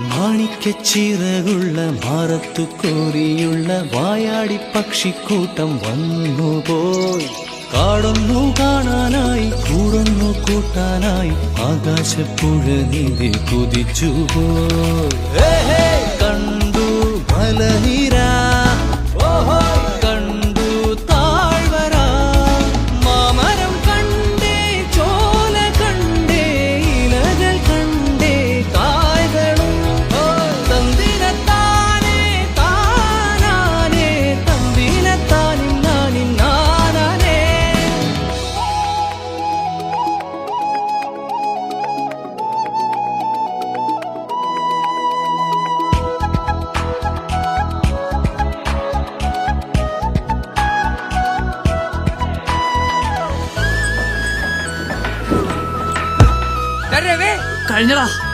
മാണിക്കച്ചിറകുള്ള മാറത്തു കോരിയുള്ള വായാടി പക്ഷിക്കൂട്ടം വന്നുപോയി. കാടൊന്നു കാണാനായി കൂടൊന്നു കൂട്ടാനായി ആകാശപ്പുഴ നീതി കുതിച്ചുപോയി. കണ്ടു മലനിര, കണ്ടു താഴ്വര, മാമരം കണ്ടേ, ചോല കണ്ടേ, ഇലകൾ കണ്ടേ, കായ്കളും തന്തിനത്താനേ താനാനേ, തന്തിനത്താനിൻ നാനിൻ നാനാനേ. കഴിഞ്ഞടാ.